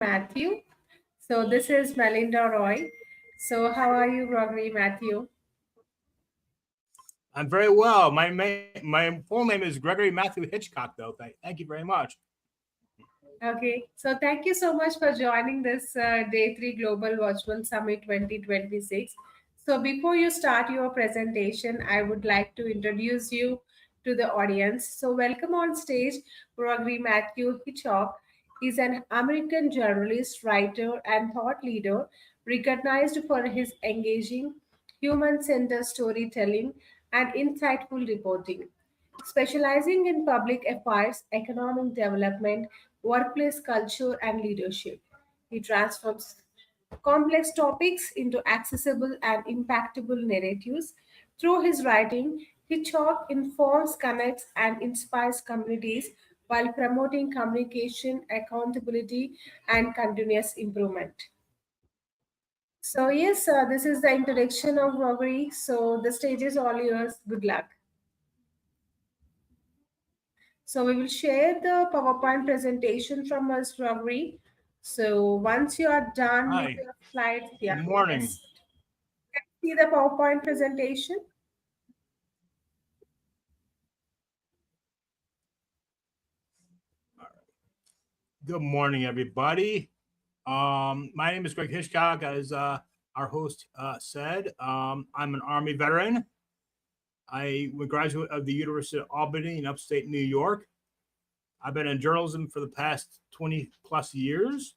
Matthew. So this is Melinda Roy. So how are you, Gregory Matthew? I'm very well. My full name is Gregory Matthew Hitchcock, though. Thank you very much. Okay, so thank you so much for joining this Day 3 Global Virtual Summit 2026. So before you start your presentation, I would like to introduce you to the audience. So welcome on stage, Gregory Matthew Hitchcock. He's an American journalist, writer, and thought leader recognized for his engaging, human-centered storytelling and insightful reporting. Specializing in public affairs, economic development, workplace culture, and leadership. He transforms complex topics into accessible and impactable narratives. Through his writing, Hitchcock informs, connects, and inspires communities while promoting communication, accountability, and continuous improvement. So, yes, this is the introduction of Gregory. So, the stage is all yours. Good luck. So we will share the PowerPoint presentation from us, Gregory. So once you are done with Hi. your slides, yeah, Good morning. yes. Can you see the PowerPoint presentation? Good morning, everybody. My name is Greg Hitchcock, as our host said. I'm an Army veteran. I was a graduate of the University of Albany in upstate New York. I've been in journalism for the past 20 plus years.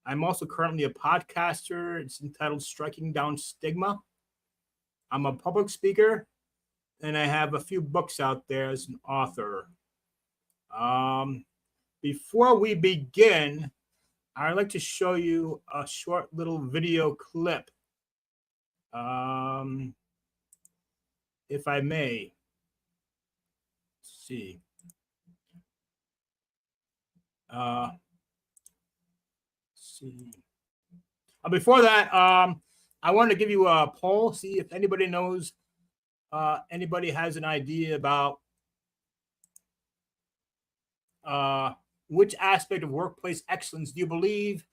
I'm also currently a podcaster. It's entitled Striking Down Stigma. I'm a public speaker, and I have a few books out there as an author. Before we begin, I'd like to show you a short little video clip, if I may. Let's see. See. Before that, I wanted to give you a poll, see if anybody knows, anybody has an idea about which aspect of workplace excellence do you believe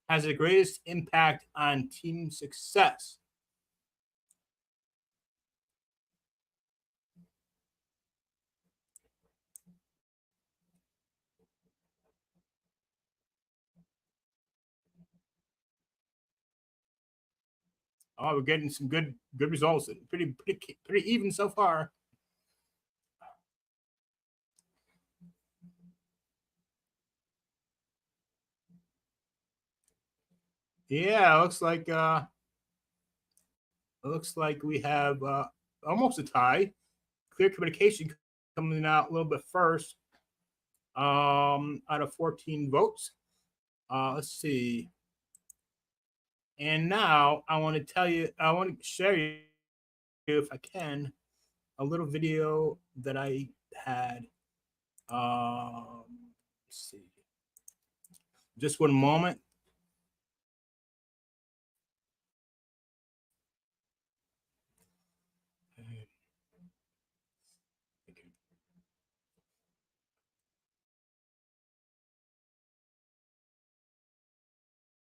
has the greatest impact on team success? Oh, we're getting some good results. Pretty even so far. Yeah, looks like we have almost a tie. Clear communication coming out a little bit first, out of 14 votes. Let's see. And now I want to share you, if I can, a little video that I had. Let's see. Just one moment.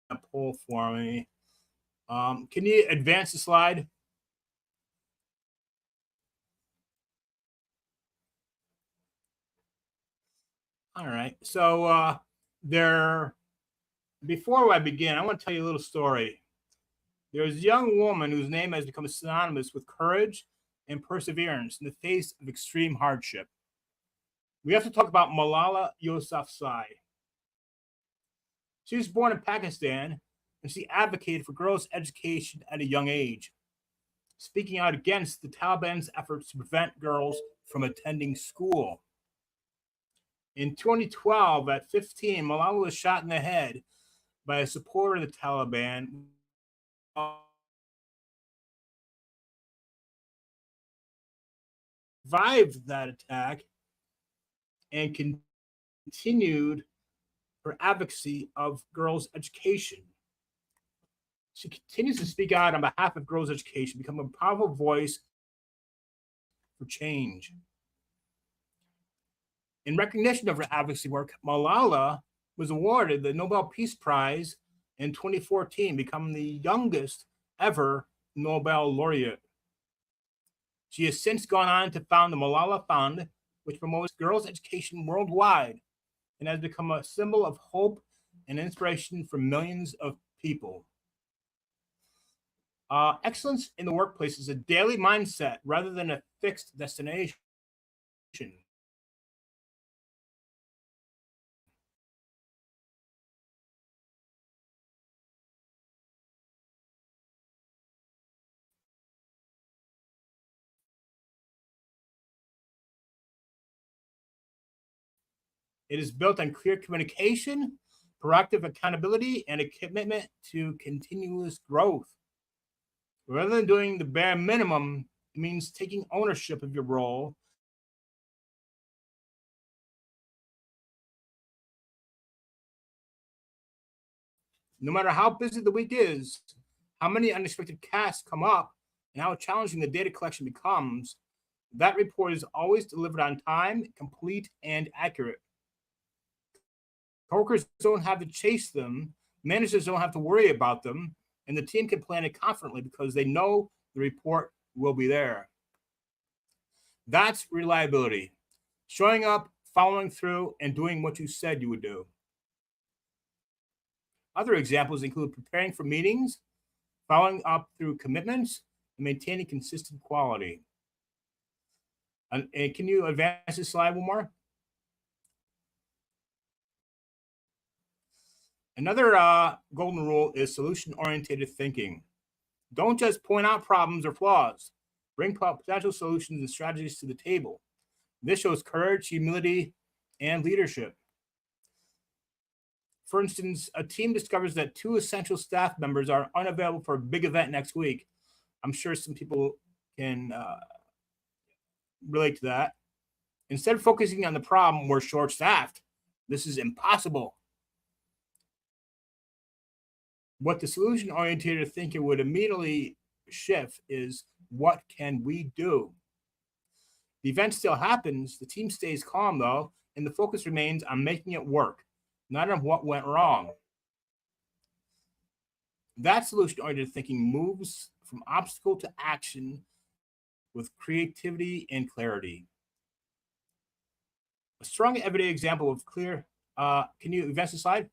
A poll for me. Can you advance the slide? All right. So before I begin, I want to tell you a little story. There's a young woman whose name has become synonymous with courage and perseverance in the face of extreme hardship. We have to talk about Malala Yousafzai. She was born in Pakistan, and she advocated for girls' education at a young age, speaking out against the Taliban's efforts to prevent girls from attending school. In 2012, at 15, Malala was shot in the head by a supporter of the Taliban. Survived that attack and continued her advocacy of girls' education. She continues to speak out on behalf of girls' education, become a powerful voice for change. In recognition of her advocacy work, Malala was awarded the Nobel Peace Prize in 2014, becoming the youngest ever Nobel laureate. She has since gone on to found the Malala Fund, which promotes girls' education worldwide and has become a symbol of hope and inspiration for millions of people. Excellence in the workplace is a daily mindset rather than a fixed destination. It is built on clear communication, proactive accountability, and a commitment to continuous growth. Rather than doing the bare minimum, it means taking ownership of your role. No matter how busy the week is, how many unexpected tasks come up, and how challenging the data collection becomes, that report is always delivered on time, complete, and accurate. Coworkers don't have to chase them, managers don't have to worry about them, and the team can plan it confidently because they know the report will be there. That's reliability. Showing up, following through, and doing what you said you would do. Other examples include preparing for meetings, following up through commitments, and maintaining consistent quality. And can you advance this slide one more? Another golden rule is solution-oriented thinking. Don't just point out problems or flaws. Bring potential solutions and strategies to the table. This shows courage, humility, and leadership. For instance, a team discovers that 2 essential staff members are unavailable for a big event next week. I'm sure some people can relate to that. Instead of focusing on the problem, we're short-staffed. This is impossible. What the solution-oriented thinker would immediately shift is, what can we do? The event still happens, the team stays calm though, and the focus remains on making it work, not on what went wrong. That solution-oriented thinking moves from obstacle to action with creativity and clarity. A strong everyday example of clear, can you advance the slide?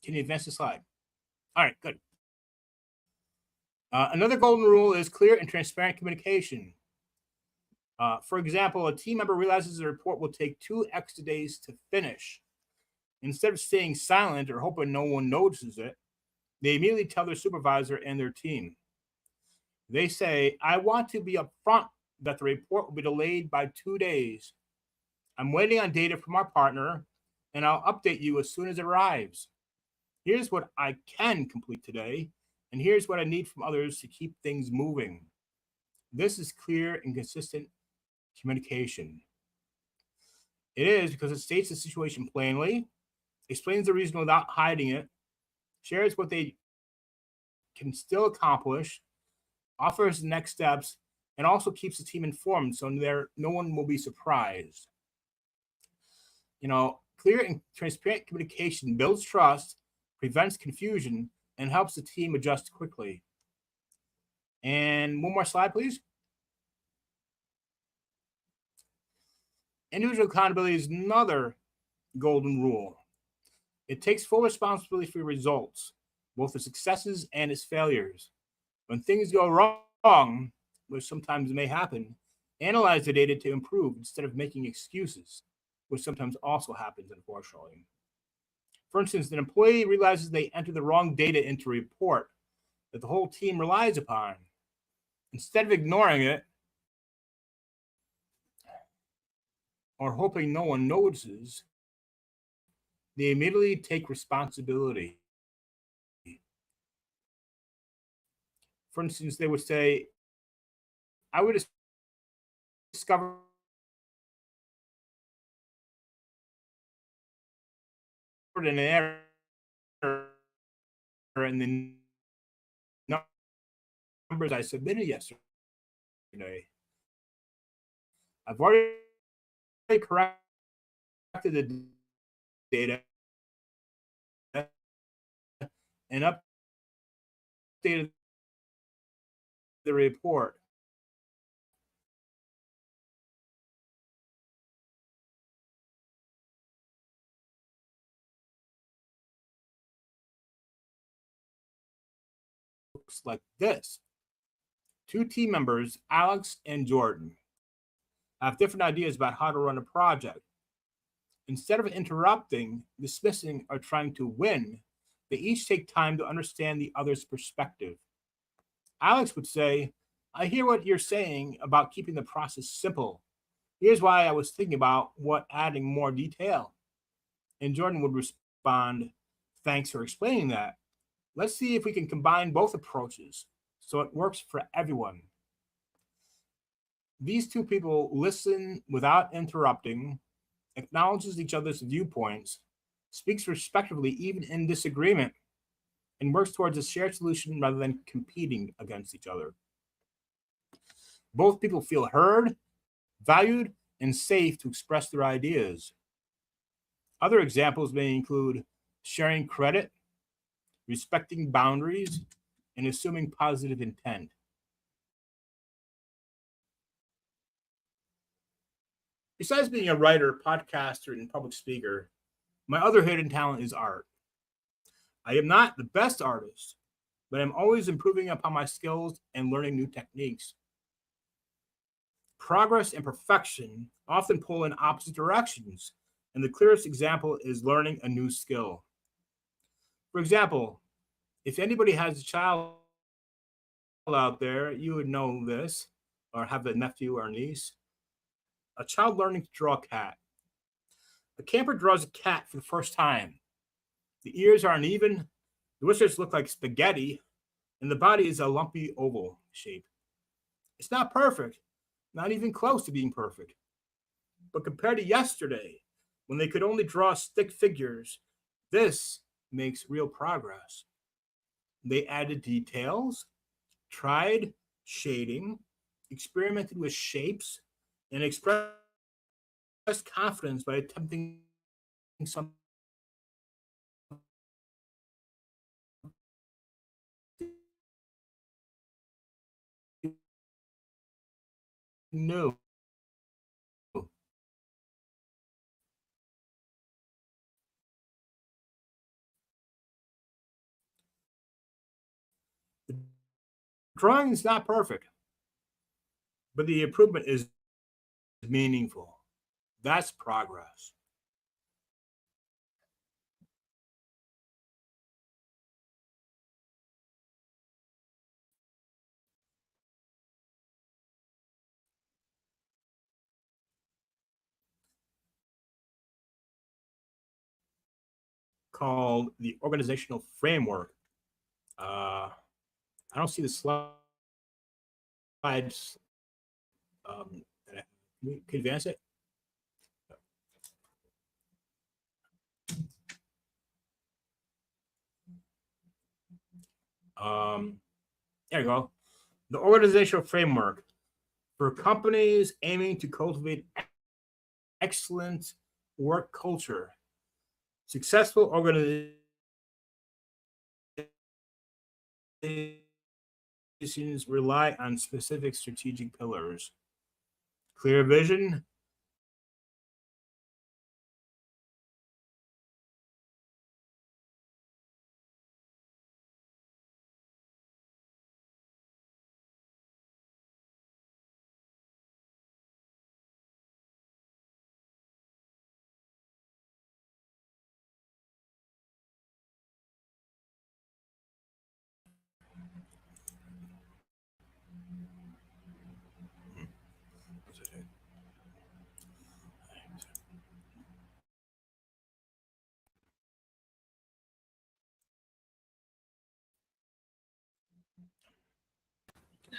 Can you advance the slide? All right, good. Another golden rule is clear and transparent communication. For example, a team member realizes a report will take 2 extra days to finish. Instead of staying silent or hoping no one notices it, they immediately tell their supervisor and their team. They say, I want to be upfront that the report will be delayed by 2 days. I'm waiting on data from our partner, and I'll update you as soon as it arrives. Here's what I can complete today, and here's what I need from others to keep things moving. This is clear and consistent communication. It is because it states the situation plainly, explains the reason without hiding it, shares what they can still accomplish, offers the next steps, and also keeps the team informed so no one will be surprised. Clear and transparent communication builds trust, prevents confusion, and helps the team adjust quickly. And one more slide, please. Individual accountability is another golden rule. It takes full responsibility for your results, both its successes and its failures. When things go wrong, which sometimes may happen, analyze the data to improve instead of making excuses, which sometimes also happens, unfortunately. For instance, an employee realizes they entered the wrong data into a report that the whole team relies upon. Instead of ignoring it or hoping no one notices, they immediately take responsibility. For instance, they would say, I would discover an error in the numbers I submitted yesterday. I've already corrected the data and updated the report. Looks like this. Two team members, Alex and Jordan, have different ideas about how to run a project. Instead of interrupting, dismissing, or trying to win, they each take time to understand the other's perspective. Alex would say, I hear what you're saying about keeping the process simple. Here's why I was thinking about what adding more detail. And Jordan would respond, thanks for explaining that. Let's see if we can combine both approaches so it works for everyone. These two people listen without interrupting, acknowledges each other's viewpoints, speaks respectively even in disagreement, and works towards a shared solution rather than competing against each other. Both people feel heard, valued, and safe to express their ideas. Other examples may include sharing credit, respecting boundaries, and assuming positive intent. Besides being a writer, podcaster, and public speaker, my other hidden talent is art. I am not the best artist, but I'm always improving upon my skills and learning new techniques. Progress and perfection often pull in opposite directions, and the clearest example is learning a new skill. For example, if anybody has a child out there, you would know this, or have a nephew or niece. A child learning to draw a cat. A camper draws a cat for the first time. The ears are uneven, the whiskers look like spaghetti, and the body is a lumpy oval shape. It's not perfect, not even close to being perfect. But compared to yesterday, when they could only draw stick figures, this makes real progress. They added details, tried shading, experimented with shapes, and expressed confidence by attempting something new. The drawing is not perfect, but the improvement is meaningful. That's progress. Called the organizational framework. I don't see the slides. Can you advance it? Um, there you go. The organizational framework for companies aiming to cultivate excellent work culture. Successful organizations rely on specific strategic pillars: clear vision,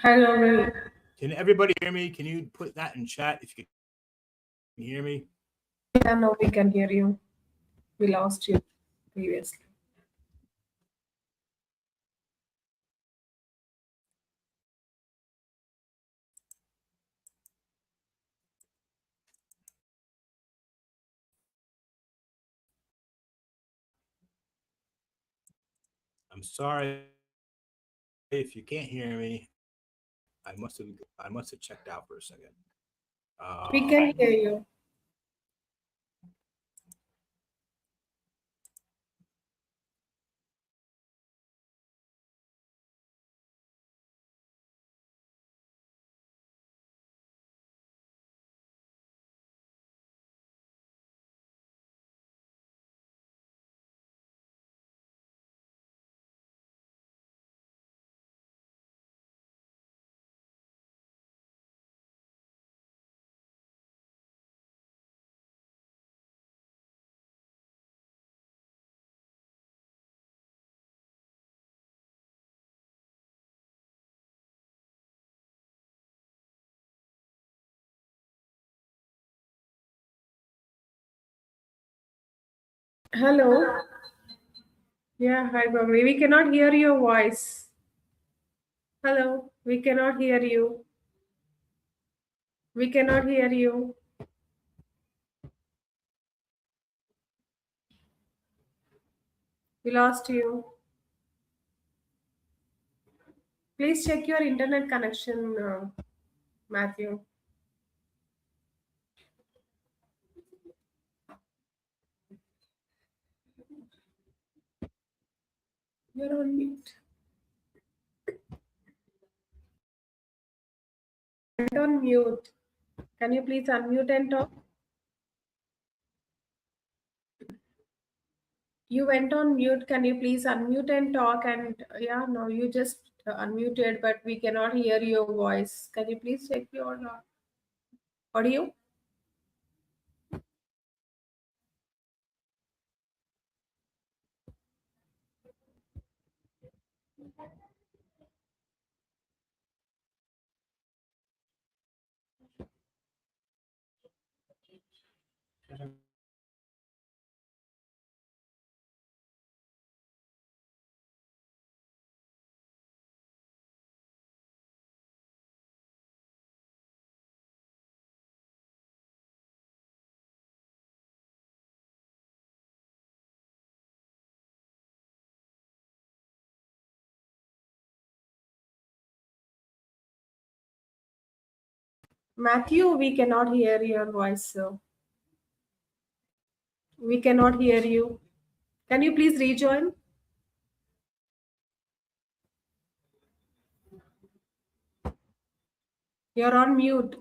Hello, Will. can everybody hear me? Can you put that in chat if you can hear me? Yeah, no, we can hear you. We lost you previously. I'm sorry if you can't hear me. I must have checked out for a second. We can hear you. Hello. Yeah, hi, Bhavani. We cannot hear your voice. Hello. We cannot hear you. We cannot hear you. We lost you. Please check your internet connection, Matthew. You're on mute. Went on mute. Can you please unmute and talk? You went on mute. Can you please unmute and talk? And yeah, no, you just unmuted, but we cannot hear your voice. Can you please check your audio? Matthew, we cannot hear your voice, sir. We cannot hear you. Can you please rejoin? You're on mute.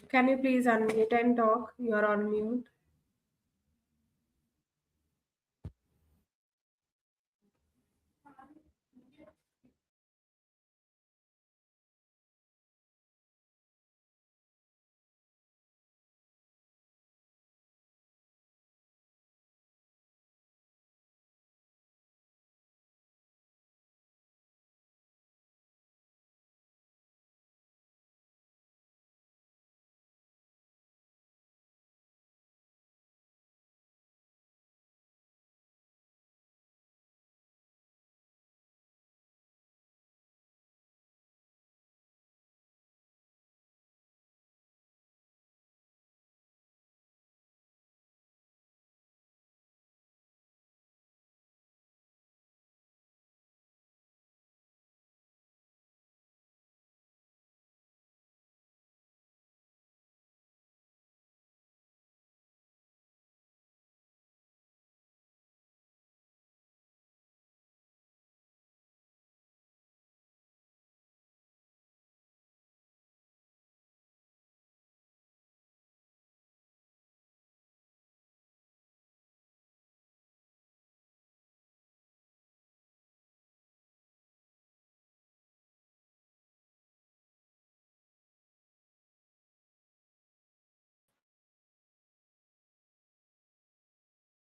Can you please unmute and talk? You're on mute.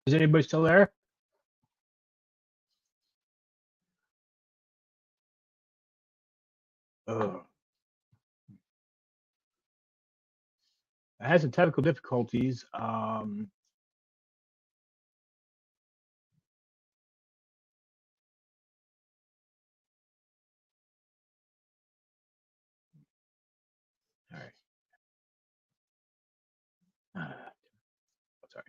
Is anybody still there? I had some technical difficulties. All right. Sorry.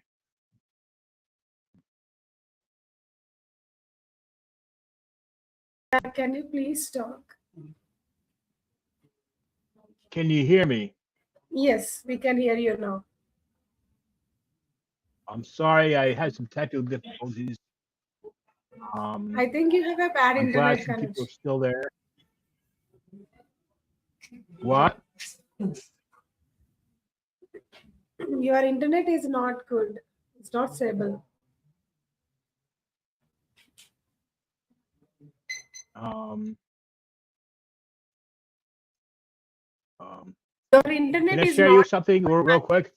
Can you please talk? Can you hear me? Yes, we can hear you now. I'm sorry, I had some technical difficulties. I think you have a bad I'm glad internet some people are connection. still there. What? Your internet is not good. It's not stable. Um, Your internet can I is share you not. something real quick?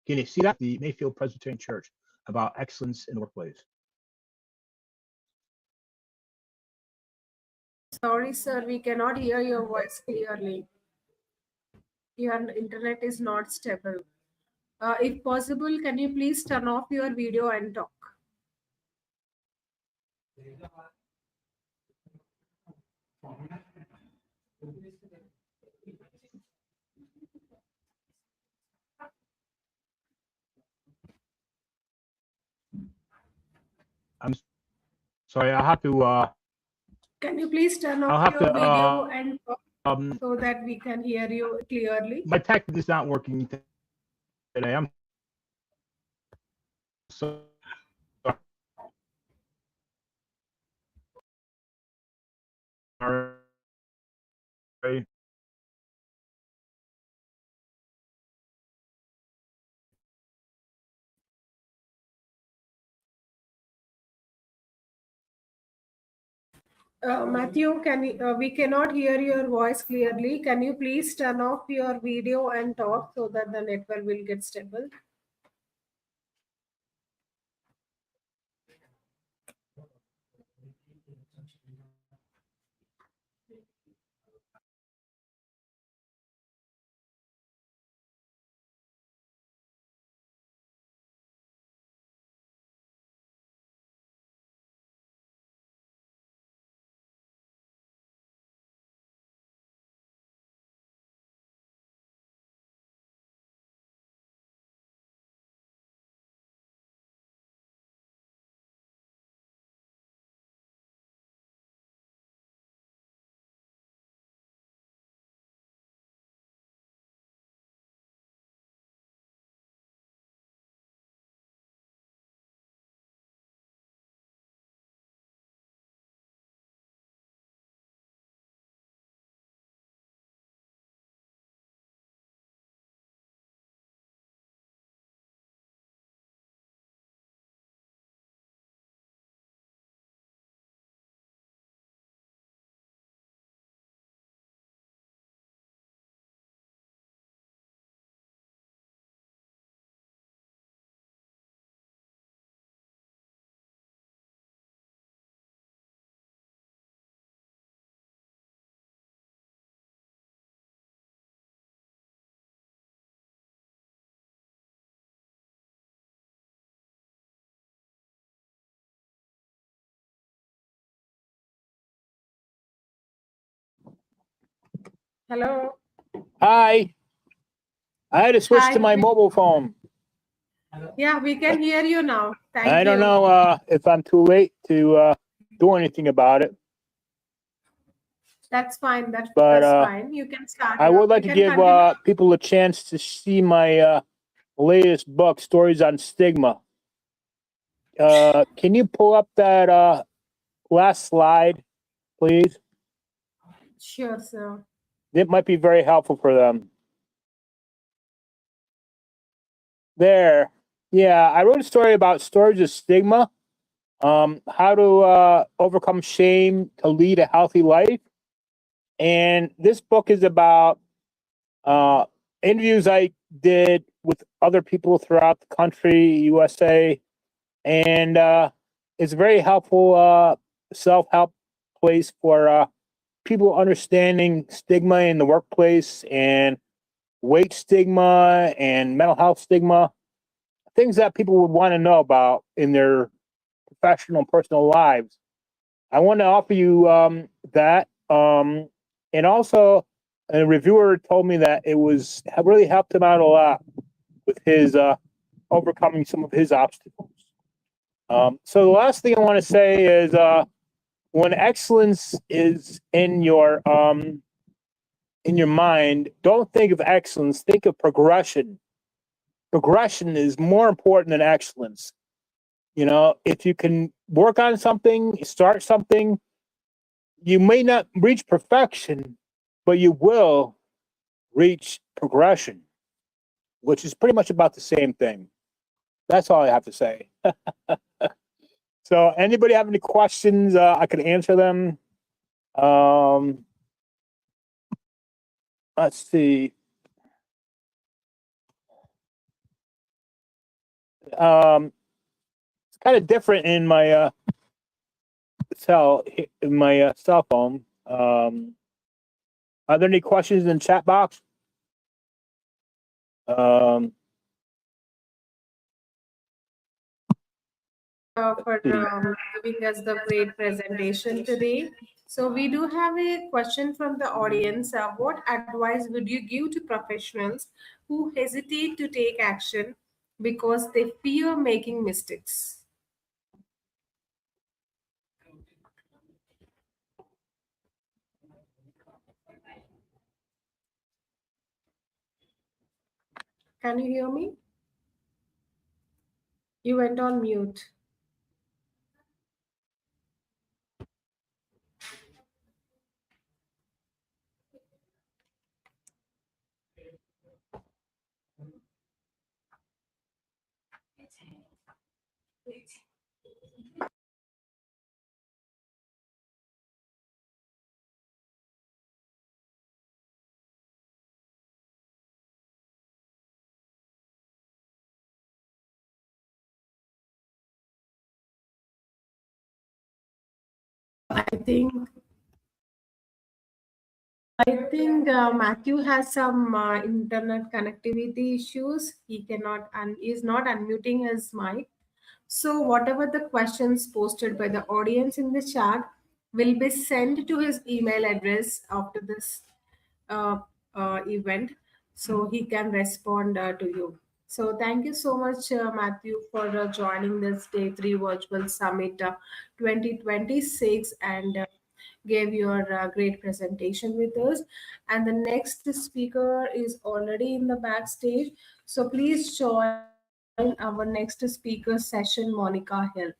Can you see that? The Mayfield Presbyterian Church about excellence in the workplace. Sorry, sir, we cannot hear your voice clearly. Your internet is not stable. If possible, can you please turn off your video and talk? I'm sorry, I have to. Can you please turn I'll off have your to. video and talk so that we can hear you clearly? My tech is not working today. I'm sorry. Matthew, we cannot hear your voice clearly. Can you please turn off your video and talk so that the network will get stable? Hello. Hi. I had to switch Hi. to my mobile phone. Yeah, we can hear you now. Thank I you. don't know if I'm too late to do anything about it. That's fine. That's But fine. You can start. I would like to You can give continue. people a chance to see my latest book, Stories on Stigma. Can you pull up that last slide, please? Sure, sir. It might be very helpful for them. there. Yeah, I wrote a story about storage of stigma, how to overcome shame to lead a healthy life. And this book is about uh, interviews I did with other people throughout the country, USA, and it's a very helpful self help place for people understanding stigma in the workplace and weight stigma and mental health stigma, things that people would want to know about in their professional and personal lives. I want to offer you that. And also, a reviewer told me that it was really helped him out a lot with his overcoming some of his obstacles. So the last thing I want to say is when excellence is in your mind, don't think of excellence. Think of progression. Progression is more important than excellence. You know, if you can work on something, start something, you may not reach perfection, but you will reach progression, which is pretty much about the same thing. That's all I have to say. So, anybody have any questions? I could answer them. Um, let's see. It's kind of different in my cell phone. Are there any questions in the chat box? Um, For giving us the great presentation today. So we do have a question from the audience. What advice would you give to professionals who hesitate to take action because they fear making mistakes? Can you hear me? You went on mute. I think Matthew has some internet connectivity issues. He cannot and is not unmuting his mic. So whatever the questions posted by the audience in the chat will be sent to his email address after this uh, event, so he can respond to you. So thank you so much, Matthew, for joining this Day 3 Virtual Summit 2026 and gave your great presentation with us. And the next speaker is already in the backstage. So please join our next speaker session, Monica Hill.